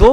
2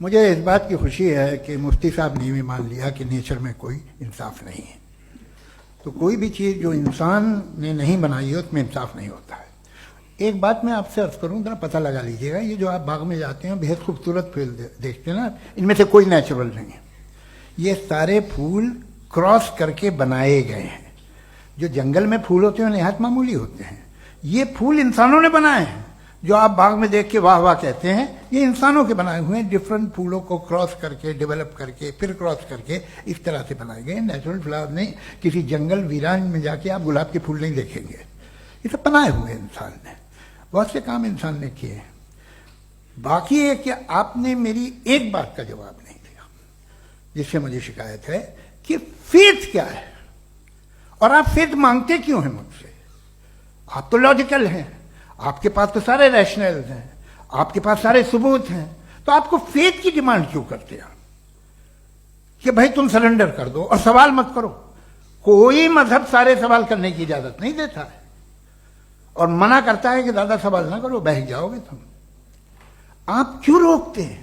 مجھے اس بات کی خوشی ہے کہ مفتی صاحب نے بھی مان لیا کہ نیچر میں کوئی انصاف نہیں ہے. تو کوئی بھی چیز جو انسان نے نہیں بنائی ہے اس میں انصاف نہیں ہوتا ہے. ایک بات میں آپ سے عرض کروں، ذرا پتہ لگا لیجیے گا، یہ جو آپ باغ میں جاتے ہیں بہت خوبصورت پھول دیکھتے ہیں نا، ان میں سے کوئی نیچرل نہیں ہے. یہ سارے پھول کراس کر کے بنائے گئے ہیں. جو جنگل میں پھول ہوتے ہیں نہایت معمولی ہوتے ہیں. یہ پھول انسانوں نے بنائے ہیں. جو آپ باغ میں دیکھ کے واہ واہ کہتے ہیں، یہ انسانوں کے بنائے ہوئے ہیں. ڈفرنٹ پھولوں کو کراس کر کے ڈیولپ کر کے پھر کراس کر کے اس طرح سے بنائے گئے. نیچرل فلاور نہیں. کسی جنگل ویران میں جا کے آپ گلاب کے پھول نہیں دیکھیں گے. یہ سب بنائے ہوئے انسان نے. بہت سے کام انسان نے کیے ہیں. باقی ہے کہ آپ نے میری ایک بات کا جواب نہیں دیا جس سے مجھے شکایت ہے کہ فیتھ کیا ہے اور آپ فیتھ مانگتے کیوں ہیں مجھ سے. آپ تو لاجیکل ہیں، آپ کے پاس تو سارے ریشنل ہیں، آپ کے پاس سارے ثبوت ہیں، تو آپ کو فیتھ کی ڈیمانڈ کیوں کرتے ہیں کہ بھائی تم سرنڈر کر دو اور سوال مت کرو. کوئی مذہب سارے سوال کرنے کی اجازت نہیں دیتا ہے اور منع کرتا ہے کہ زیادہ سوال نہ کرو، بہک جاؤ گے تم. آپ کیوں روکتے ہیں؟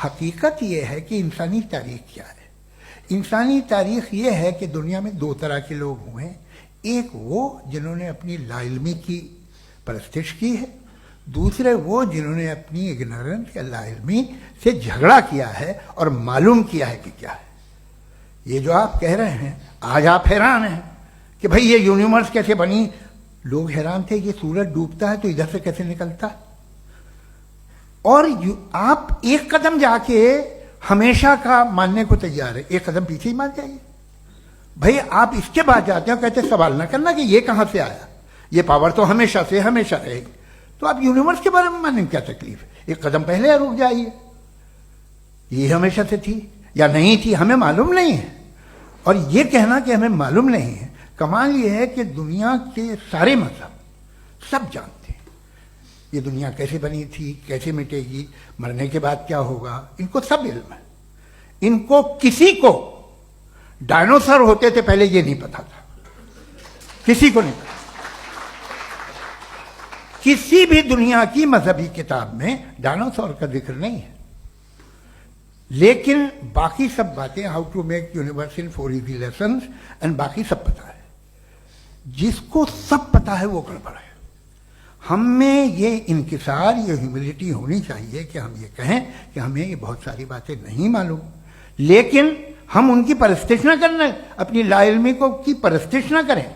حقیقت یہ ہے کہ انسانی تاریخ کیا ہے. انسانی تاریخ یہ ہے کہ دنیا میں دو طرح کے لوگ ہوئے ہیں. ایک وہ جنہوں نے اپنی لا علمی کی پرستش کی ہے، دوسرے وہ جنہوں نے اپنی اگنورنس یا لا علمی سے جھگڑا کیا ہے اور معلوم کیا ہے کہ کیا ہے. یہ جو آپ کہہ رہے ہیں، آج آپ حیران ہیں کہ بھئی یہ یونیورس کیسے بنی. لوگ حیران تھے کہ سورج ڈوبتا ہے تو ادھر سے کیسے نکلتا ہے. اور آپ ایک قدم جا کے ہمیشہ کا ماننے کو تیار ہے، ایک قدم پیچھے ہی مان جائیے. بھئی آپ اس کے بعد جاتے ہیں کہتے ہیں سوال نہ کرنا کہ یہ کہاں سے آیا، یہ پاور تو ہمیشہ سے ہمیشہ رہے گی. تو آپ یونیورس کے بارے میں ماننے میں کیا تکلیف ہے؟ ایک قدم پہلے رک جائیے. یہ ہمیشہ سے تھی یا نہیں تھی ہمیں معلوم نہیں ہے. اور یہ کہنا کہ ہمیں معلوم نہیں ہے، کمال یہ ہے کہ دنیا کے سارے مذہب سب جانتے ہیں یہ دنیا کیسے بنی تھی، کیسے مٹے گی، مرنے کے بعد کیا ہوگا. ان کو سب علم ہے. ان کو کسی کو ڈائنوسر ہوتے تھے پہلے یہ نہیں پتا تھا، کسی کو نہیں پتا. کسی بھی دنیا کی مذہبی کتاب میں ڈائنوسار کا ذکر نہیں ہے. لیکن باقی سب باتیں، how to make universe in 4 easy lessons and باقی سب پتا ہے. جس کو سب پتا ہے وہ گڑبڑ ہے. ہم میں یہ انکسار، یہ ہیوملٹی ہونی چاہیے کہ ہم یہ کہیں کہ ہمیں یہ بہت ساری باتیں نہیں معلوم، لیکن ہم ان کی پرستش نہ کریں، اپنی لا علمی کو کی پرستش نہ کریں.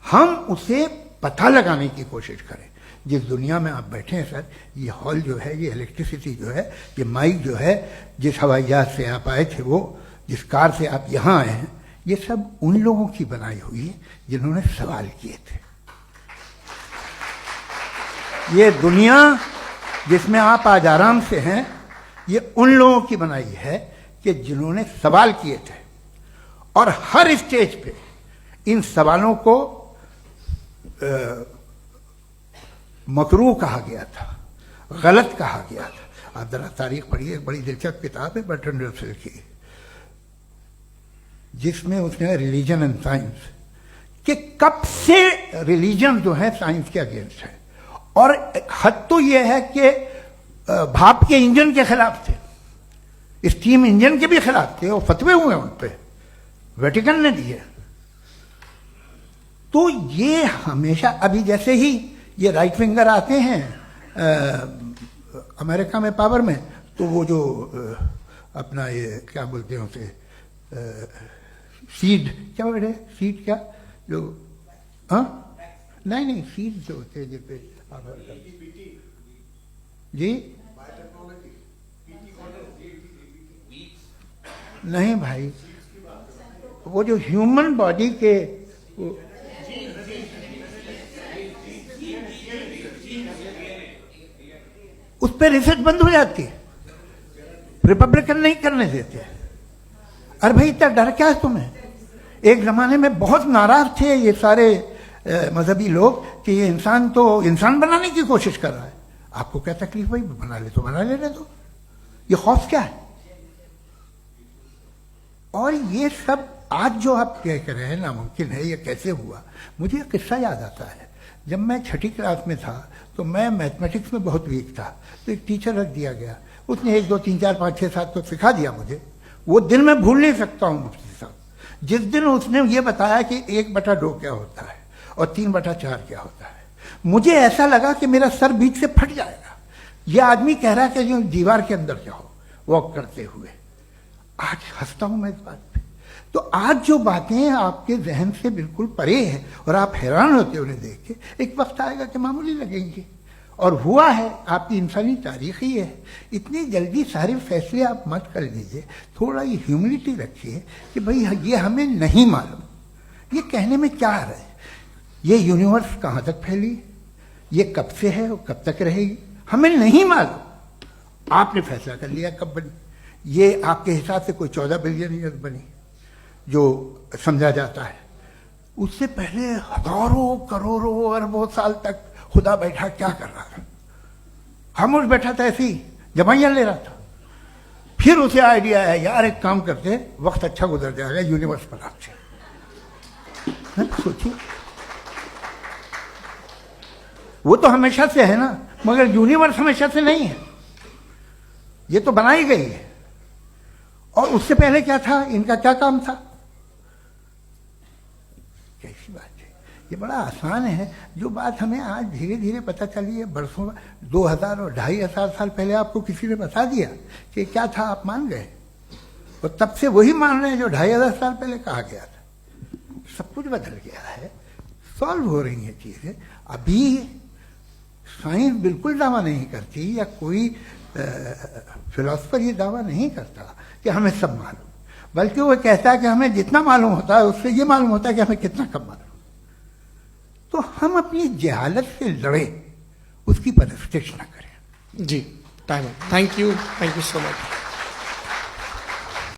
ہم اسے پتہ لگانے کی کوشش کریں. جس دنیا میں آپ بیٹھے ہیں سر، یہ ہال جو ہے، یہ الیکٹریسٹی جو ہے، یہ مائک جو ہے، جس ہوائی جہاز سے آپ آئے تھے، وہ جس کار سے آپ یہاں آئے ہیں، یہ سب ان لوگوں کی بنائی ہوئی ہے جنہوں نے سوال کیے تھے. یہ دنیا جس میں آپ آج آرام سے ہیں، یہ ان لوگوں کی بنائی ہے کہ جنہوں نے سوال کیے تھے. اور ہر اسٹیج پہ ان سوالوں کو مکروہ کہا گیا تھا، غلط کہا گیا تھا. آپ ذرا تاریخ پڑھیے، ایک بڑی دلچسپ کتاب ہے برٹرنڈ رسل کی، جس میں اس نے ریلیجن اینڈ سائنس کہ کب سے ریلیجن جو ہے سائنس کے اگینسٹ ہے. اور حد تو یہ ہے کہ بھاپ کے انجن کے خلاف تھے، اسٹیم انجن کے بھی خلاف تھے، اور فتوے ہوئے ان پہ، ویٹیکن نے دیے. تو یہ ہمیشہ، ابھی جیسے ہی یہ رائٹ ونگر آتے ہیں امریکہ میں پاور میں، تو وہ جو اپنا یہ کیا بولتے ہیں اسے، سیڈ کیا بیٹے، سیڈ کیا جو، ہاں نہیں سیڈ جو ہوتے ہیں جس پہ جی نہیں بھائی، وہ جو ہیومن باڈی کے اس پہ ریسرچ بند ہو جاتی ہے، ریپبلکن نہیں کرنے دیتے. ارے بھائی اتنا ڈر کیا ہے تمہیں؟ ایک زمانے میں بہت ناراض تھے یہ سارے مذہبی لوگ کہ یہ انسان تو انسان بنانے کی کوشش کر رہا ہے. آپ کو کیا تکلیف بھائی، بنا لے تو بنا لینے دو، یہ خوف کیا ہے؟ اور یہ سب آج جو آپ کہہ رہے ہیں ناممکن ہے، یہ کیسے ہوا؟ مجھے ایک قصہ یاد آتا ہے. جب میں 6ٹھی کلاس میں تھا تو میں میتھمیٹکس میں بہت ویک تھا، تو ایک ٹیچر رکھ دیا گیا. اس نے 1 2 3 4 5 6 7 تو سکھا دیا مجھے. وہ دن میں بھول نہیں سکتا ہوں مفتی صاحب، جس دن اس نے یہ بتایا کہ 1/2 کیا ہوتا ہے اور 3/4 کیا ہوتا ہے. مجھے ایسا لگا کہ میرا سر بیچ سے پھٹ جائے گا. یہ آدمی کہہ رہا ہے کہ جو دیوار کے اندر جاؤ واک کرتے ہوئے. آج ہنستا ہوں میں اس بات پہ. تو آج جو باتیں آپ کے ذہن سے بالکل پرے ہیں اور آپ حیران ہوتے انہیں دیکھ کے، ایک وقت آئے گا کہ معمولی لگیں گے. اور ہوا ہے، آپ کی انسانی تاریخ ہی ہے. اتنی جلدی سارے فیصلے آپ مت کر لیجیے. تھوڑا یہ ہیوملٹی رکھیے کہ بھئی یہ ہمیں نہیں معلوم. یہ کہنے میں کیا آ رہا ہے؟ یہ یونیورس کہاں تک پھیلی، یہ کب سے ہے اور کب تک رہے گی، ہمیں نہیں معلوم. آپ نے فیصلہ کر لیا کب بنی. یہ آپ کے حساب سے کوئی 14 بلین ایئر بنی جو سمجھا جاتا ہے. اس سے پہلے ہزاروں کروڑوں اربوں سال تک خدا بیٹھا کیا کر رہا تھا؟ خاموش بیٹھا تھا، ایسی جمائیاں لے رہا تھا. پھر اسے آئیڈیا ہے یار ایک کام کرتے، وقت اچھا گزر جائے گا، یونیورس پر آپ سے سوچیے. وہ تو ہمیشہ سے ہے نا، مگر یونیورس ہمیشہ سے نہیں ہے. یہ تو بنائی گئی ہے. اور اس سے پہلے کیا تھا، ان کا کیا کام تھا؟ کیسی بات ہے. یہ بڑا آسان ہے. جو بات ہمیں آج دھیرے دھیرے پتہ چلی ہے، برسوں 2000 اور 2500 سال پہلے آپ کو کسی نے بتا دیا کہ کیا تھا، آپ مان گئے. اور تب سے وہی مان رہے ہیں جو 2500 سال پہلے کہا گیا تھا. سب کچھ بدل گیا ہے، سالو ہو رہی ہیں چیزیں. ابھی سائنس بالکل دعویٰ نہیں کرتی، یا کوئی فلاسفر یہ دعویٰ نہیں کرتا کہ ہمیں سب معلوم، بلکہ وہ کہتا ہے کہ ہمیں جتنا معلوم ہوتا ہے اس سے یہ معلوم ہوتا ہے کہ ہمیں کتنا کم معلوم. تو ہم اپنی جہالت سے لڑیں، اس کی پرستش نہ کریں. جی time. Thank you so much.